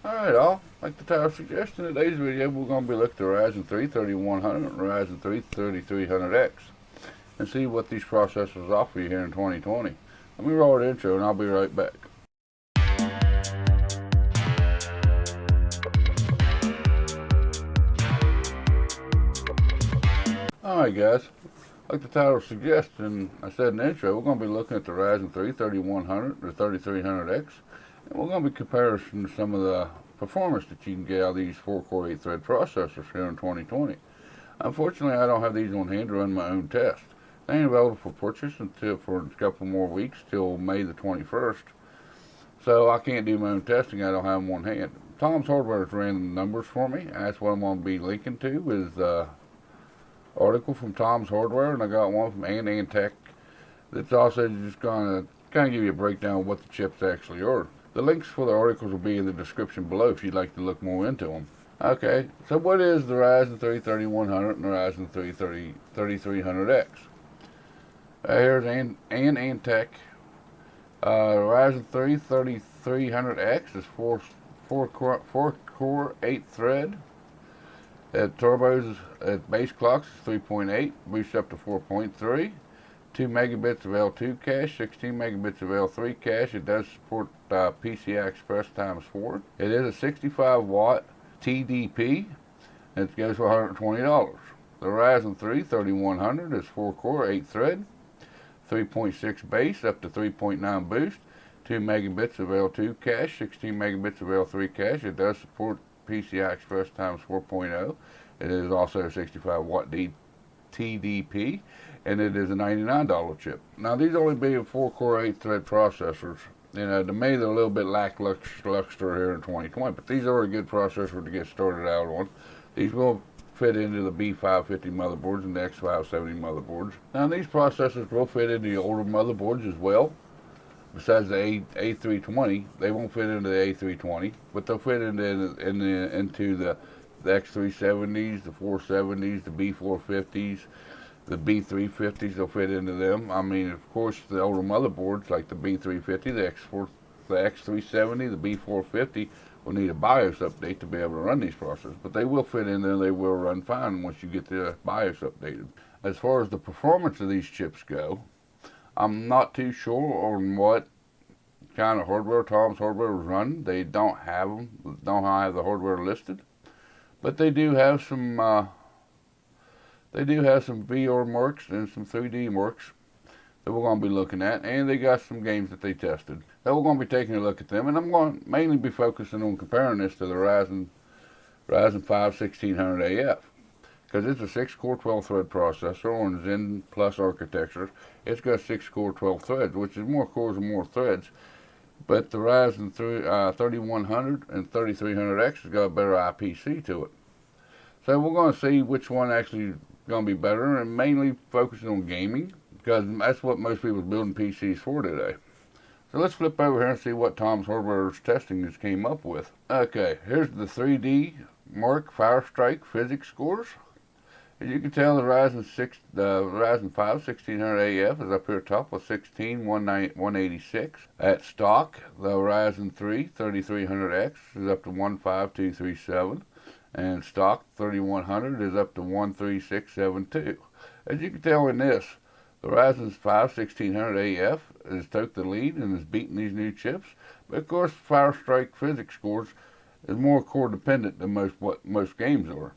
Alright all, like the title suggested, in today's video we're going to be looking at the Ryzen 3 3100 and Ryzen 3 3300X and see what these processors offer you here in 2020. Let me roll the intro and I'll be right back. Alright guys, like the title suggests and I said in the intro, we're going to be looking at the Ryzen 3 3100 or 3300X, and we're going to be comparing some of the performance that you can get out of these 4-core 8-thread processors here in 2020. Unfortunately, I don't have these on hand to run my own test. They ain't available for purchase until for a couple more weeks till May the 21st. So I can't do my own testing. I don't have them on hand. Tom's Hardware has ran the numbers for me. And that's what I'm going to be linking to is the article from Tom's Hardware, and I got one from Tech that's also just going to kind of give you a breakdown of what the chips actually are. The links for the articles will be in the description below if you'd like to look more into them. Okay, so what is the Ryzen 3 3100 and the Ryzen 3 3300X? Here's Antec. Ryzen 3 3300X is 4-core 8-thread. Turbos at base clocks is 3.8, boosts up to 4.3. 2 megabits of L2 cache, 16 megabits of L3 cache. It does support PCI Express x4. It is a 65 watt TDP, and it goes for $120. The Ryzen 3 3100 is 4-core 8-thread, 3.6 base up to 3.9 boost, 2 megabits of L2 cache, 16 megabits of L3 cache. It does support PCI Express x4.0. It is also a 65 watt TDP, and it is a $99 chip. Now these only being 4-core 8-thread processors, you know, to me they're a little bit lackluster here in 2020, but these are a good processor to get started out on. These will fit into the B550 motherboards and the X570 motherboards. Now these processors will fit into the older motherboards as well. Besides the A320, they won't fit into the A320, but they'll fit into the X370s, the 470s, the B450s, the B350s. They'll fit into them. I mean, of course, the older motherboards like the B350, the X370, the B450 will need a BIOS update to be able to run these processors, but they will fit in there. They will run fine once you get the BIOS updated. As far as the performance of these chips go, I'm not too sure on what kind of hardware Tom's Hardware was running. They don't have the hardware listed, but they do have some VR marks and some 3D marks that we're going to be looking at, and they got some games that they tested. So we're going to be taking a look at them, and I'm going to mainly be focusing on comparing this to the Ryzen 5 1600AF. Because it's a 6-core 12-thread processor on Zen Plus architecture. It's got 6-core 12 threads, which is more cores and more threads. But the Ryzen 3100 and 3300X has got a better IPC to it. So we're going to see which one actually going to be better, and mainly focusing on gaming, because that's what most people are building PCs for today. So let's flip over here and see what Tom's Hardware's testing has came up with. Okay, here's the 3D Mark Firestrike physics scores. As you can tell, the Ryzen 5 1600AF is up here top with 186. At stock, the Ryzen 3 3300X is up to 15237, and stock 3100 is up to 13672. As you can tell in this, the Ryzen 5 1600AF has took the lead and is beating these new chips. But of course, Firestrike physics scores is more core dependent than most games are.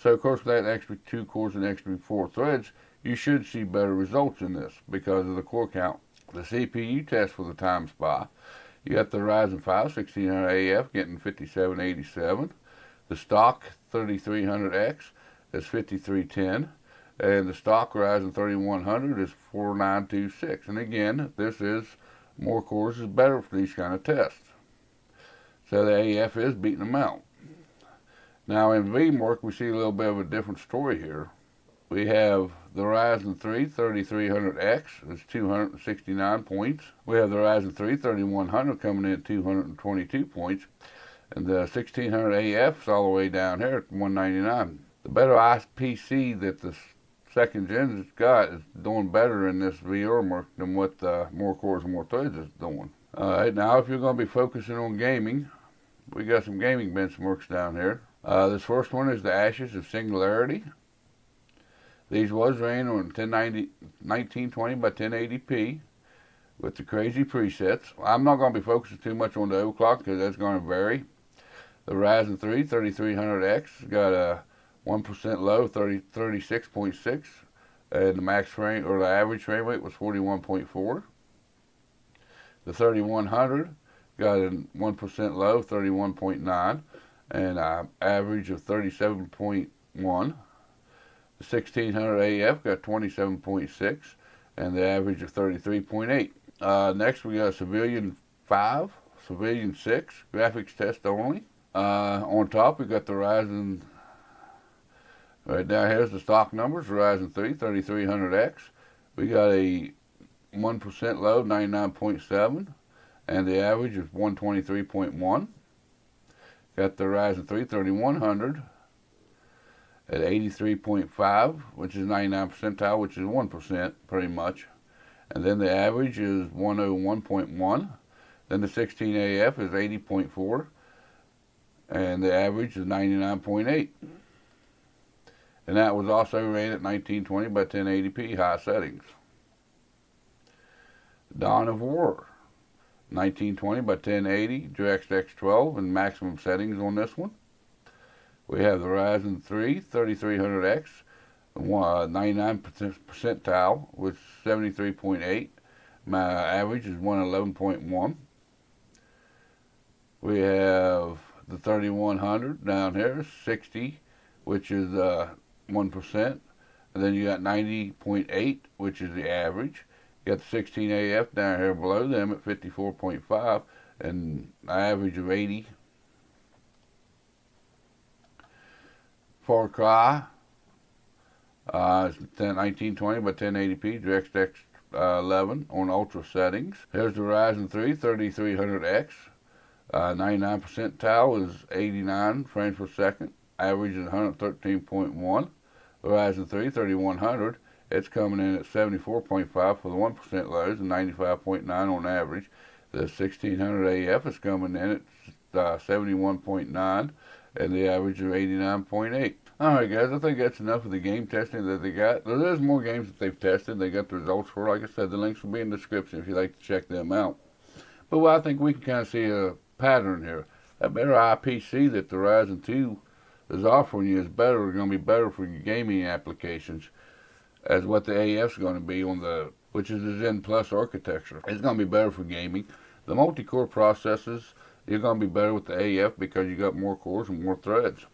So of course, with that extra 2 cores and extra 4 threads, you should see better results in this because of the core count. The CPU test for the time spy, you got the Ryzen 5 1600AF getting 5787. The stock 3300X is 5310. And the stock Ryzen 3100 is 4926. And again, this is more cores is better for these kind of tests. So the AF is beating them out. Now in VMwork, we see a little bit of a different story here. We have the Ryzen 3 3300X is 269 points. We have the Ryzen 3 3100 coming in at 222 points. And the 1600AF is all the way down here at 199. The better IPC that the second gen has got is doing better in this VR market than what more cores and more threads is doing. Alright, now if you're going to be focusing on gaming, we got some gaming benchmarks down here. This first one is the Ashes of Singularity. These was ran on 1920 by 1080p with the crazy presets. I'm not going to be focusing too much on the overclock because that's going to vary. The Ryzen 3 3300X got a 1% low, 36.6, and the max frame or the average frame rate was 41.4. The 3100 got a 1% low, 31.9, and an average of 37.1. The 1600 AF got 27.6, and the average of 33.8. Next, we got Civilian 5, Civilian 6, graphics test only. On top, we got the Ryzen. Right down here's the stock numbers. Ryzen 3 3300X. We got a 1% low, 99.7, and the average is 123.1. Got the Ryzen 3 3100 at 83.5, which is 99 percentile, which is 1% pretty much. And then the average is 101.1. Then the 16AF is 80.4, and the average is 99.8. And that was also ran at 1920 by 1080p high settings. Dawn of War, 1920 by 1080, DirectX 12, and maximum settings on this one. We have the Ryzen 3 3300X, 99 percentile with 73.8. My average is 111.1. We have the 3100 down here, 60, which is 1%. And then you got 90.8, which is the average. You got the 16AF down here below them at 54.5 and an average of 80. Far Cry, 1920 by 1080p, DirectX 11 on ultra settings. Here's the Ryzen 3 3300X. 99 percentile is 89 frames per second. Average is 113.1. The Ryzen 3 3100, it's coming in at 74.5 for the 1% lows and 95.9 on average. The 1600 AF is coming in at 71.9 and the average of 89.8. Alright guys, I think that's enough of the game testing that they got. There's more games that they've tested. They got the results for. Like I said, the links will be in the description if you'd like to check them out. But I think we can kind of see a pattern here. That better IPC that the Ryzen 2 is offering you is better, going to be better for your gaming applications as what the AF is going to be on the, which is the Zen Plus architecture. It's going to be better for gaming. The multi-core processors, you're going to be better with the AF because you got more cores and more threads.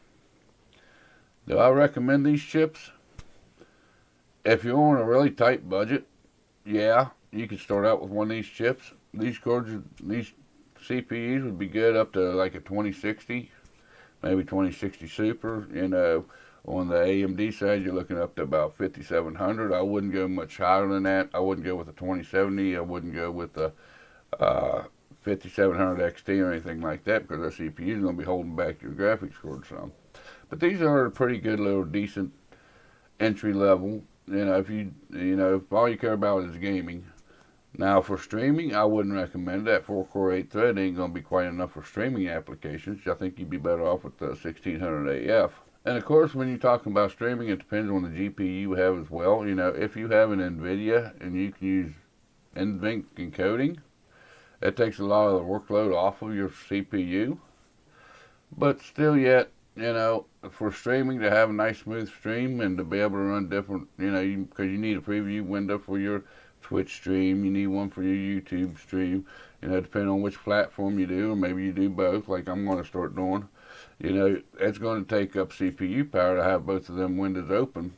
Do I recommend these chips? If you're on a really tight budget, yeah, you can start out with one of these chips. These cards, these CPUs would be good up to like a 2060, maybe 2060 Super. You know, on the AMD side, you're looking up to about 5700. I wouldn't go much higher than that. I wouldn't go with a 2070. I wouldn't go with the 5700 XT or anything like that because that CPU is going to be holding back your graphics card some. But these are a pretty good little decent entry level. You know, if all you care about is gaming. Now for streaming, I wouldn't recommend that. 4-core 8-thread ain't going to be quite enough for streaming applications. I think you'd be better off with the 1600 AF. And of course, when you're talking about streaming, it depends on the GPU you have as well. You know, if you have an NVIDIA and you can use NVENC encoding, it takes a lot of the workload off of your CPU. But still yet, you know, for streaming, to have a nice smooth stream and to be able to run different, you know, because you need a preview window for your Twitch stream, you need one for your YouTube stream, you know, depending on which platform you do, or maybe you do both, like I'm going to start doing. You know, it's going to take up CPU power to have both of them windows open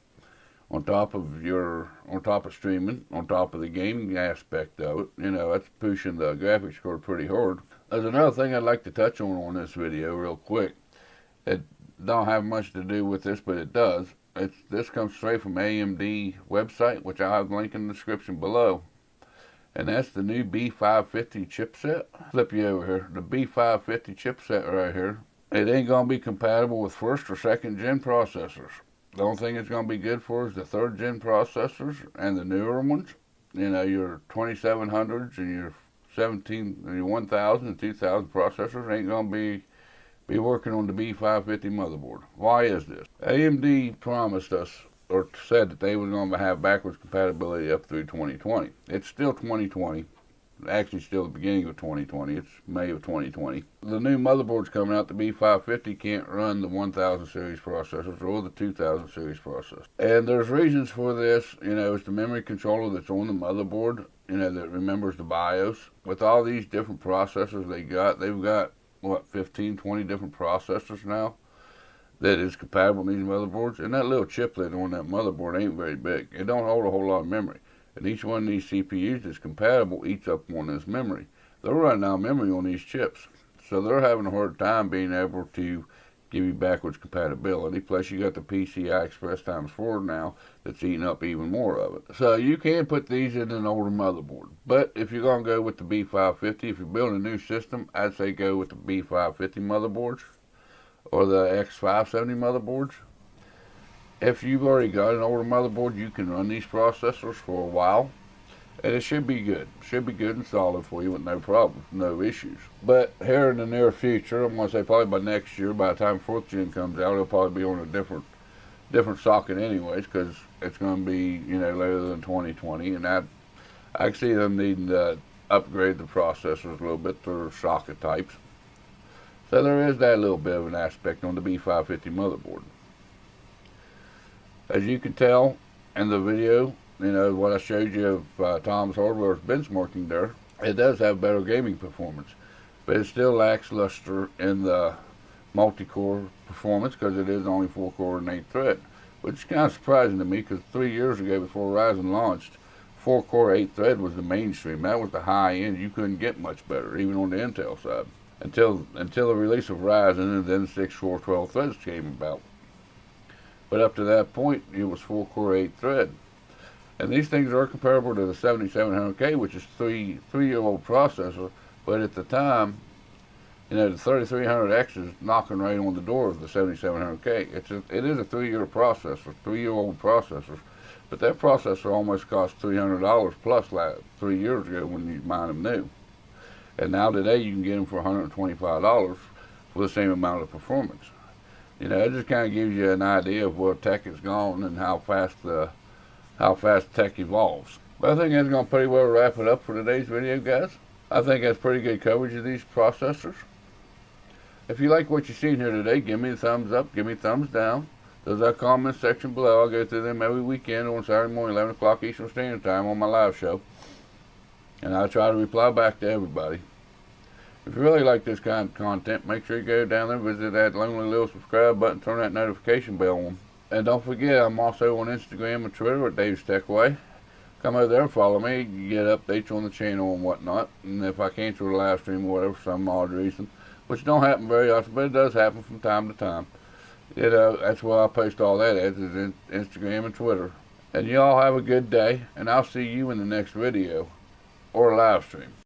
on top of streaming, on top of the gaming aspect of it. You know, that's pushing the graphics card pretty hard. There's another thing I'd like to touch on this video real quick. It don't have much to do with this, but it does. This comes straight from AMD website, which I'll have a link in the description below. And that's the new B550 chipset. Flip you over here. The B550 chipset right here. It ain't going to be compatible with first or second gen processors. The only thing it's going to be good for is the third gen processors and the newer ones. You know, your 2700s and your 1000 and 2000 processors ain't going to be be working on the B550 motherboard. Why is this? AMD promised us, or said that they were going to have backwards compatibility up through 2020. It's still 2020. Actually, still the beginning of 2020. It's May of 2020. The new motherboards coming out, the B550, can't run the 1000 series processors or the 2000 series processors. And there's reasons for this. It's the memory controller that's on the motherboard, that remembers the BIOS. With all these different processors they've got, what, 15, 20 different processors now that is compatible with these motherboards. And that little chiplet on that motherboard ain't very big. It don't hold a whole lot of memory. And each one of these CPUs that's compatible eats up on this memory. They're running out of memory on these chips. So they're having a hard time being able to give you backwards compatibility. Plus you got the PCI Express x4 now that's eating up even more of it. So you can put these in an older motherboard. But if you're going to go with the B550, if you're building a new system, I'd say go with the B550 motherboards or the X570 motherboards. If you've already got an older motherboard, you can run these processors for a while, and it should be good. Should be good and solid for you with no problems, no issues. But here in the near future, I'm going to say probably by next year, by the time 4th gen comes out, it'll probably be on a different socket anyways, because it's going to be, later than 2020, and I see them needing to upgrade the processors a little bit to their socket types. So there is that little bit of an aspect on the B550 motherboard. As you can tell in the video, what I showed you of Tom's Hardware's benchmarking there, it does have better gaming performance. But it still lacks luster in the multi-core performance because it is only 4-core and 8-thread. Which is kind of surprising to me because 3 years ago before Ryzen launched, 4-core 8-thread was the mainstream. That was the high end. You couldn't get much better, even on the Intel side. Until the release of Ryzen, and then 6-core 12 threads came about. But up to that point, it was 4-core 8-thread. And these things are comparable to the 7700K, which is three-year-old processor. But at the time, the 3300X is knocking right on the door of the 7700K. It is a 3-year processor, 3-year-old processor. But that processor almost cost $300 plus 3 years ago when you mined them new. And now today you can get them for $125 for the same amount of performance. It just kind of gives you an idea of where tech has gone and how fast tech evolves. But I think that's going to pretty well wrap it up for today's video, guys. I think that's pretty good coverage of these processors. If you like what you've seen here today, give me a thumbs up, give me a thumbs down. There's that comment section below. I'll go through them every weekend on Saturday morning, 11 o'clock Eastern Standard Time on my live show. And I'll try to reply back to everybody. If you really like this kind of content, make sure you go down there, visit that lonely little subscribe button, turn that notification bell on. And don't forget, I'm also on Instagram and Twitter at Dave's Techway. Come over there and follow me. You get updates on the channel and whatnot. And if I cancel the live stream or whatever for some odd reason, which don't happen very often, but it does happen from time to time. That's where I post all that at, is in Instagram and Twitter. And you all have a good day, and I'll see you in the next video or live stream.